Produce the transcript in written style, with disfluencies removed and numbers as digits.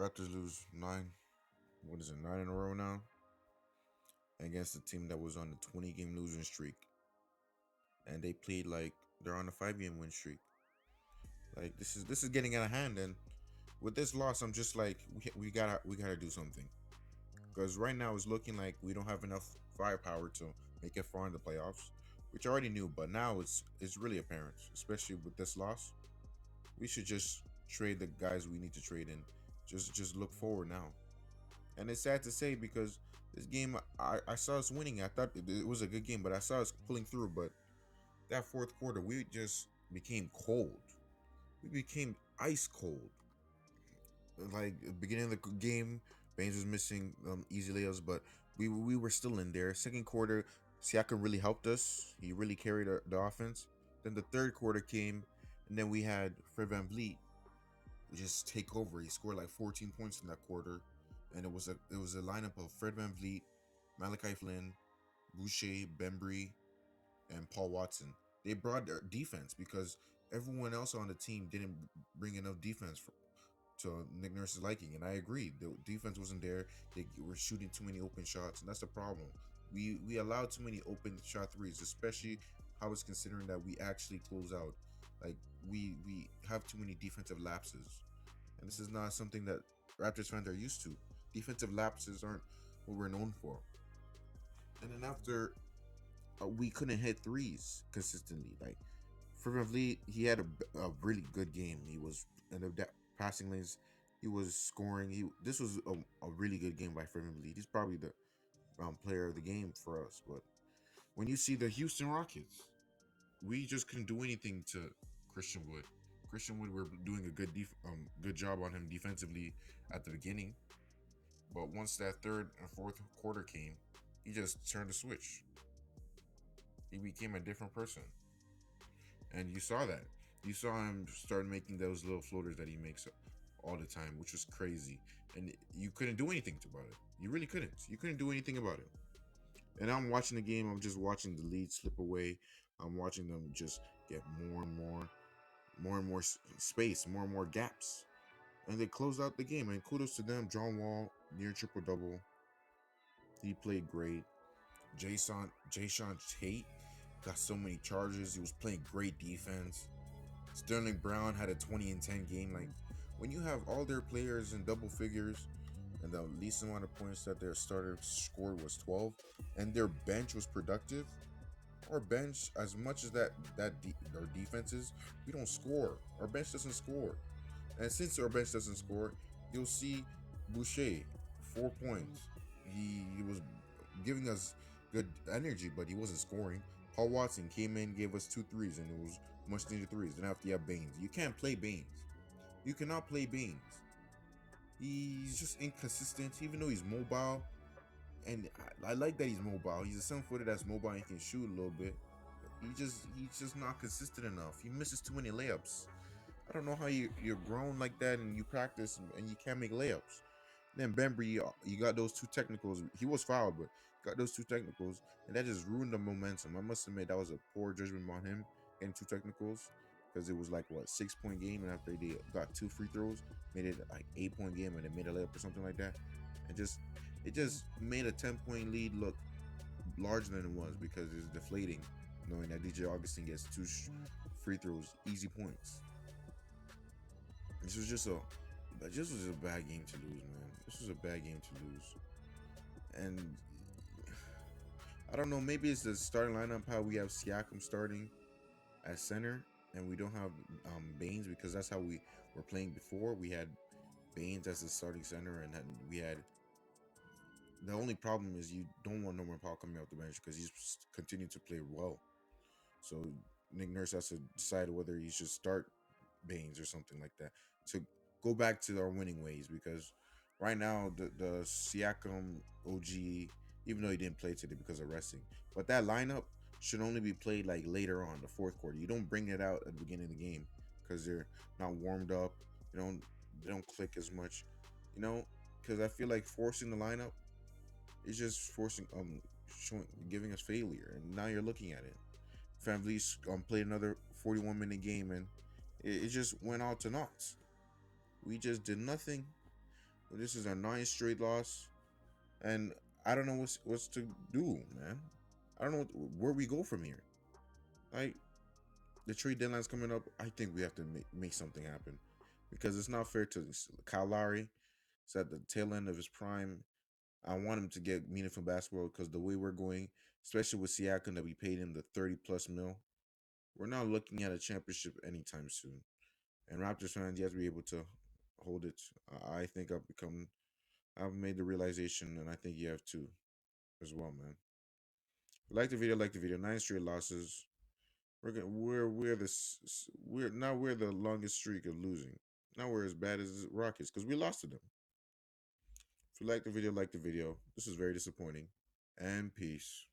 Raptors lose nine. What is it? 9 in a row now against a team that was on a 20-game losing streak, and they played like they're on a 5-game win streak. Like this is getting out of hand, and with this loss, I'm just like we gotta do something because right now it's looking like we don't have enough firepower to make it far in the playoffs, which I already knew, but now it's really apparent, especially with this loss. We should just trade the guys we need to trade and just look forward now. And it's sad to say because this game I saw us winning. I thought it was a good game, but I saw us pulling through. But that fourth quarter, we just became cold. We became ice cold. Like beginning of the game, Baynes was missing easy layups, but we were still in there. Second quarter, Siakam really helped us. He really carried the offense. Then the third quarter came, and then we had Fred VanVleet just take over. He scored like 14 points in that quarter, and it was a lineup of Fred VanVleet, Malachi Flynn, Boucher, Bembry, and Paul Watson. They brought their defense because everyone else on the team didn't bring enough defense to Nick Nurse's liking, and I agree. The defense wasn't there. They were shooting too many open shots, and that's the problem. We allowed too many open shot threes, especially how it's considering that we actually close out. Like we have too many defensive lapses, and this is not something that Raptors fans are used to. Defensive lapses aren't what we're known for. And then after we couldn't hit threes consistently. Like Fred VanVleet, he had a really good game. He was in the passing lanes. He was scoring. This was a really good game by Fred VanVleet. He's probably the player of the game for us. But when you see the Houston Rockets, we just couldn't do anything to Christian Wood. Christian Wood, we're doing a good job on him defensively at the beginning, but once that third and fourth quarter came, he just turned the switch. He became a different person, and you saw that. You saw him start making those little floaters that he makes all the time, which was crazy, and you couldn't do anything about it. You really couldn't. You couldn't do anything about it. And I'm watching the game. I'm just watching the lead slip away. I'm watching them just get more and more space, more and more gaps, and they closed out the game. And kudos to them. John Wall near triple double. He played great. Jason Tate got so many charges. He was playing great defense. Sterling Brown had a 20 and 10 game. Like when you have all their players in double figures, and the least amount of points that their starter scored was 12, and their bench was productive. Our bench, as much as our defenses, we don't score. Our bench doesn't score, and since our bench doesn't score, you'll see Boucher 4 points. He was giving us good energy, but he wasn't scoring. Paul Watson came in, gave us two threes, and it was much needed threes. Then after you have Baynes, you can't play Baynes. You cannot play Baynes. He's just inconsistent, even though he's mobile. And I like that he's mobile. He's a 7-footer that's mobile and can shoot a little bit. He's just not consistent enough. He misses too many layups. I don't know how you're grown like that and you practice and you can't make layups. Then Bembry, you got those two technicals. He was fouled, but got those two technicals, and that just ruined the momentum. I must admit that was a poor judgment on him getting two technicals because it was like what 6 point game, and after they got two free throws, made it like 8 point game, and they made a layup or something like that, and it just made a 10 point lead look larger than it was because it's deflating, knowing that DJ Augustin gets two free throws, easy points. This was just a this was a bad game to lose, man. This was a bad game to lose. And I don't know, maybe it's the starting lineup how we have Siakam starting at center and we don't have Baynes because that's how we were playing before. We had Baynes as the starting center and then we had the only problem is you don't want Norman Powell coming off the bench because he's continued to play well. So Nick Nurse has to decide whether he should start Baynes or something like that to go back to our winning ways because right now the Siakam OG, even though he didn't play today because of resting, but that lineup should only be played like later on the fourth quarter. You don't bring it out at the beginning of the game because they're not warmed up. They don't click as much, you know. Because I feel like forcing the lineup is just forcing showing giving us failure, and now you're looking at it. Families played another 41-minute game, and it just went out to naught. We just did nothing This is a 9 straight loss, and I don't know what's to do, man. I don't know where we go from here. Like the trade deadline's coming up. I think we have to make something happen because it's not fair to Kyle Lowry. It's at the tail end of his prime. I want him to get meaningful basketball because the way we're going, especially with Siakam, that we paid him the 30 plus mil, we're not looking at a championship anytime soon. And Raptors fans, you have to be able to hold it. I think I've made the realization, and I think you have too, as well, man. Like the video, like the video. 9 straight losses. We're the longest streak of losing. Now we're as bad as the Rockets because we lost to them. If you like the video, like the video. This is very disappointing. And peace.